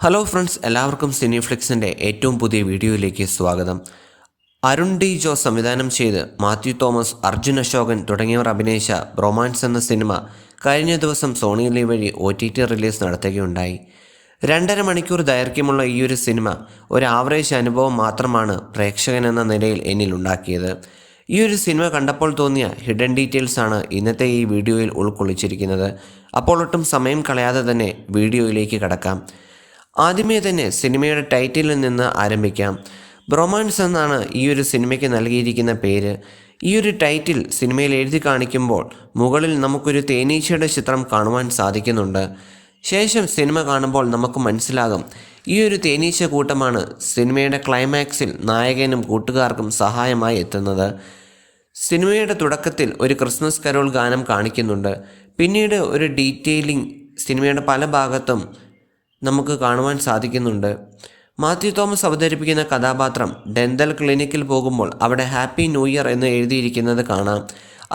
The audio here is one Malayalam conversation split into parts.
ഹലോ ഫ്രണ്ട്സ്, എല്ലാവർക്കും സിനിഫ്ലിക്സിൻ്റെ ഏറ്റവും പുതിയ വീഡിയോയിലേക്ക് സ്വാഗതം. അരുൺ ഡി ജോസ് സംവിധാനം ചെയ്ത് മാത്യു തോമസ്, അർജുൻ അശോകൻ തുടങ്ങിയവർ അഭിനയിച്ച ബ്രൊമാൻസ് എന്ന സിനിമ കഴിഞ്ഞ ദിവസം സോണി ലൈവ് വഴി OTT റിലീസ് നടത്തുകയുണ്ടായി. 2.5 മണിക്കൂർ ദൈർഘ്യമുള്ള ഈയൊരു സിനിമ ഒരു ആവറേജ് അനുഭവം മാത്രമാണ് പ്രേക്ഷകൻ എന്ന നിലയിൽ എന്നിലുണ്ടാക്കിയത്. ഈ ഒരു സിനിമ കണ്ടപ്പോൾ തോന്നിയ ഹിഡൻ ഡീറ്റെയിൽസാണ് ഇന്നത്തെ ഈ വീഡിയോയിൽ ഉൾക്കൊള്ളിച്ചിരിക്കുന്നത്. അപ്പോൾ ഒട്ടും സമയം കളയാതെ തന്നെ വീഡിയോയിലേക്ക് കടക്കാം. ആദ്യമേ തന്നെ സിനിമയുടെ ടൈറ്റിലിൽ നിന്ന് ആരംഭിക്കാം. ബ്രൊമാൻസ് എന്നാണ് ഈ ഒരു സിനിമയ്ക്ക് നൽകിയിരിക്കുന്ന പേര്. ഈ ഒരു ടൈറ്റിൽ സിനിമയിൽ എഴുതി കാണിക്കുമ്പോൾ മുകളിൽ നമുക്കൊരു തേനീച്ചയുടെ ചിത്രം കാണുവാൻ സാധിക്കുന്നുണ്ട്. ശേഷം സിനിമ കാണുമ്പോൾ നമുക്ക് മനസ്സിലാകും ഈ ഒരു തേനീച്ച കൂട്ടമാണ് സിനിമയുടെ ക്ലൈമാക്സിൽ നായകനും കൂട്ടുകാർക്കും സഹായമായി എത്തുന്നത്. സിനിമയുടെ തുടക്കത്തിൽ ഒരു ക്രിസ്മസ് കരോൾ ഗാനം കാണിക്കുന്നുണ്ട്. പിന്നീട് ഒരു ഡീറ്റെയിലിംഗ് സിനിമയുടെ പല ഭാഗത്തും നമുക്ക് കാണുവാൻ സാധിക്കുന്നുണ്ട്. മാത്യു തോമസ് അവതരിപ്പിക്കുന്ന കഥാപാത്രം ഡെന്തൽ ക്ലിനിക്കിൽ പോകുമ്പോൾ അവിടെ ഹാപ്പി ന്യൂ ഇയർ എന്ന് എഴുതിയിരിക്കുന്നത് കാണാം.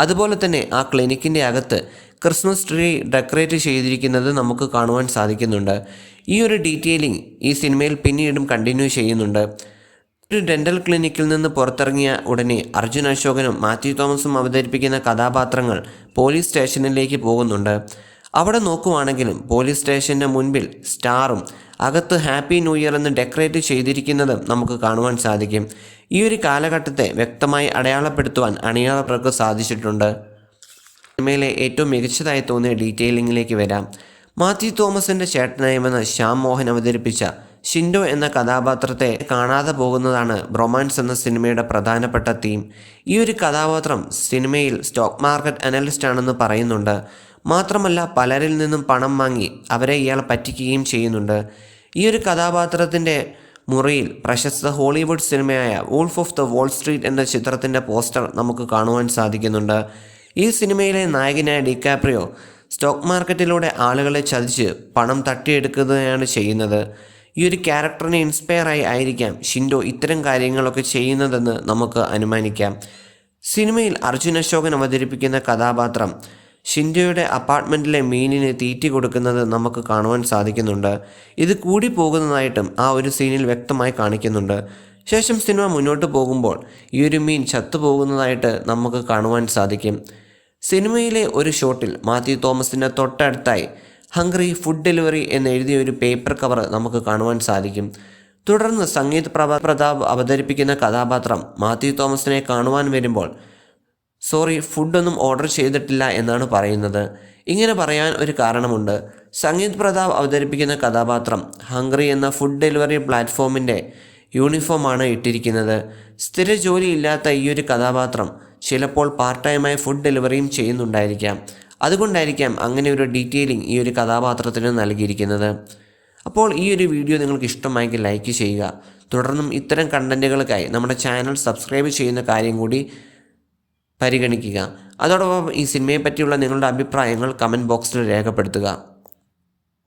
അതുപോലെ തന്നെ ആ ക്ലിനിക്കിൻ്റെ അകത്ത് ക്രിസ്മസ് ട്രീ ഡെക്കറേറ്റ് ചെയ്തിരിക്കുന്നത് നമുക്ക് കാണുവാൻ സാധിക്കുന്നുണ്ട്. ഈ ഒരു ഡീറ്റെയിലിംഗ് ഈ സിനിമയിൽ പിന്നീടും കണ്ടിന്യൂ ചെയ്യുന്നുണ്ട്. ഒരു ഡെൻ്റൽ ക്ലിനിക്കിൽ നിന്ന് പുറത്തിറങ്ങിയ ഉടനെ അർജുൻ അശോകനും മാത്യു തോമസും അവതരിപ്പിക്കുന്ന കഥാപാത്രങ്ങൾ പോലീസ് സ്റ്റേഷനിലേക്ക് പോകുന്നുണ്ട്. അവിടെ നോക്കുവാണെങ്കിലും പോലീസ് സ്റ്റേഷൻ്റെ മുൻപിൽ സ്റ്റാറും അകത്ത് ഹാപ്പി ന്യൂ ഇയർ എന്ന് ഡെക്കറേറ്റ് ചെയ്തിരിക്കുന്നതും നമുക്ക് കാണുവാൻ സാധിക്കും. ഈ ഒരു കാലഘട്ടത്തെ വ്യക്തമായി അടയാളപ്പെടുത്തുവാൻ അണിയറർക്ക് സാധിച്ചിട്ടുണ്ട്. സിനിമയിലെ ഏറ്റവും മികച്ചതായി തോന്നിയ ഡീറ്റെയിലിങ്ങിലേക്ക് വരാം. മാത്യു തോമസിൻ്റെ ചേട്ടനായി വന്ന ശ്യാം മോഹൻ അവതരിപ്പിച്ച ഷിൻഡോ എന്ന കഥാപാത്രത്തെ കാണാതെ പോകുന്നതാണ് ബ്രൊമാൻസ് എന്ന സിനിമയുടെ പ്രധാനപ്പെട്ട തീം. ഈ ഒരു കഥാപാത്രം സിനിമയിൽ സ്റ്റോക്ക് മാർക്കറ്റ് അനലിസ്റ്റ് ആണെന്ന് പറയുന്നുണ്ട്. മാത്രമല്ല പലരിൽ നിന്നും പണം വാങ്ങി അവരെ ഇയാൾ പറ്റിക്കുകയും ചെയ്യുന്നുണ്ട്. ഈ ഒരു കഥാപാത്രത്തിൻ്റെ മുറിയിൽ പ്രശസ്ത ഹോളിവുഡ് സിനിമയായ wolf of the wall street എന്ന ചിത്രത്തിൻ്റെ പോസ്റ്റർ നമുക്ക് കാണുവാൻ സാധിക്കുന്നുണ്ട്. ഈ സിനിമയിലെ നായകനായ ഡികാപ്രിയോ സ്റ്റോക്ക് മാർക്കറ്റിലൂടെ ആളുകളെ ചതിച്ച് പണം തട്ടിയെടുക്കുകയാണ് ചെയ്യുന്നത്. ഈ ഒരു ക്യാരക്ടറിനെ ഇൻസ്പയറായി ആയിരിക്കാം ഷിൻഡോ ഇത്തരം കാര്യങ്ങളൊക്കെ ചെയ്യുന്നതെന്ന് നമുക്ക് അനുമാനിക്കാം. സിനിമയിൽ അർജുൻ അശോകൻ അവതരിപ്പിക്കുന്ന കഥാപാത്രം ഷിൻഡോയുടെ അപ്പാർട്ട്മെൻറ്റിലെ മീനിന് തീറ്റി കൊടുക്കുന്നത് നമുക്ക് കാണുവാൻ സാധിക്കുന്നുണ്ട്. ഇത് കൂടി പോകുന്നതായിട്ടും ആ ഒരു സീനിൽ വ്യക്തമായി കാണിക്കുന്നുണ്ട്. ശേഷം സിനിമ മുന്നോട്ട് പോകുമ്പോൾ ഈ ഒരു മീൻ ചത്തുപോകുന്നതായിട്ട് നമുക്ക് കാണുവാൻ സാധിക്കും. സിനിമയിലെ ഒരു ഷോട്ടിൽ മാത്യു തോമസിൻ്റെ തൊട്ടടുത്തായി ഹംഗ്രി ഫുഡ് ഡെലിവറി എന്നെഴുതിയ ഒരു പേപ്പർ കവർ നമുക്ക് കാണുവാൻ സാധിക്കും. തുടർന്ന് സംഗീത് പ്രതാപ് അവതരിപ്പിക്കുന്ന കഥാപാത്രം മാത്യു തോമസിനെ കാണുവാൻ വരുമ്പോൾ സോറി, ഫുഡൊന്നും ഓർഡർ ചെയ്തിട്ടില്ല എന്നാണ് പറയുന്നത്. ഇങ്ങനെ പറയാൻ ഒരു കാരണമുണ്ട്. സംഗീത് പ്രതാപ് അവതരിപ്പിക്കുന്ന കഥാപാത്രം ഹംഗ്രി എന്ന ഫുഡ് ഡെലിവറി പ്ലാറ്റ്ഫോമിൻ്റെ യൂണിഫോമാണ് ഇട്ടിരിക്കുന്നത്. സ്ഥിര ജോലി ഇല്ലാത്ത ഈ ഒരു കഥാപാത്രം ചിലപ്പോൾ പാർട്ട് ടൈമായി ഫുഡ് ഡെലിവറിയും ചെയ്യുന്നുണ്ടായിരിക്കാം. അതുകൊണ്ടായിരിക്കാം അങ്ങനെ ഒരു ഡീറ്റെയിലിംഗ് ഈ ഒരു കഥാപാത്രത്തിന് നൽകിയിരിക്കുന്നത്. അപ്പോൾ ഈ ഒരു വീഡിയോ നിങ്ങൾക്ക് ഇഷ്ടമായെങ്കിൽ ലൈക്ക് ചെയ്യുക. തുടർന്നും ഇത്തരം കണ്ടൻറ്റുകൾക്കായി നമ്മുടെ ചാനൽ സബ്സ്ക്രൈബ് ചെയ്യുന്ന കാര്യം കൂടി പരിഗണിക്കുക. അതോടൊപ്പം ഈ സിനിമയെ പറ്റിയുള്ള നിങ്ങളുടെ അഭിപ്രായങ്ങൾ കമൻറ്റ് ബോക്സിൽ രേഖപ്പെടുത്തുക.